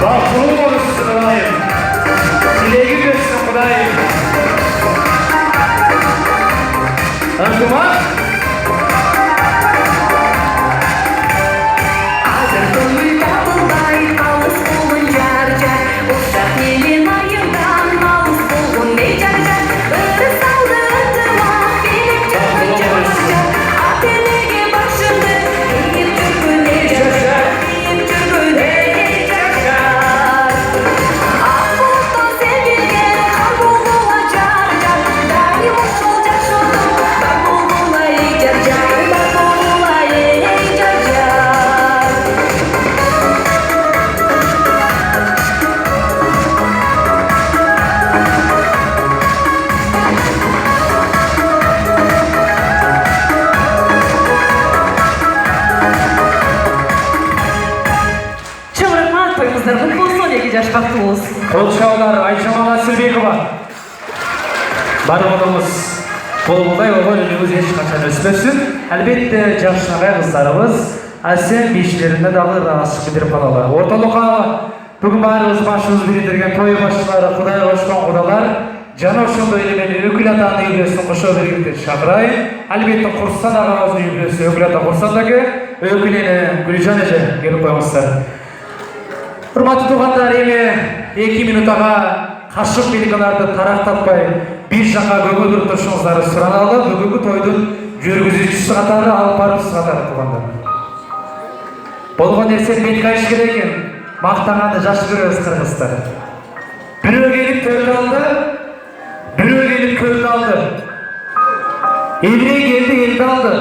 Bahtlı olursun Kudayım. Dileği versin Kudayım. Akıma. Қолшаулар Айшамаға Сілбекова. Бар болыңыз. Болғылдай оған үніміз ешқашан өспесін. Әлбетте жақшынағай қыздарымыз әсем бейшілерінде дағы асық бідіріп қалалар. Орталыққа бүгін барымыз башымыз берендірген той басшылары, құдай қошқан құдалар, жаны ұшынды елемені өкіл атаны үйлесін құша бергенден шақырайын. Әлбетте Құрсан ағамыздың үйлесі өкіл ата Құрсандағы өкілені Гүлжан әже келіп қойыңыздар. Құрматты туғандар, еме 2 минутаға қашық белгіларды тарақтатпай бір жаққа көгілдір тұршыңыздары сұраналы бүгінгі тойдың жүргізушісі қатары алып барымыз қатары туғандар. Болған нәрсен бет қайшы керек екен, мақтағанды жашы көріңіз қырғыздар. Біреу келіп төрді алды, біреу келіп көрді алды. Еврей келді, елді алды.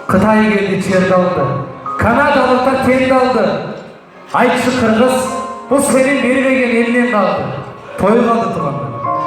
Қытай келді, жерді алды. Канадалықтар тенді алды. Айтшы қырғыз, бұл сенің бермеген елінен қалды. Той қалды туғандар.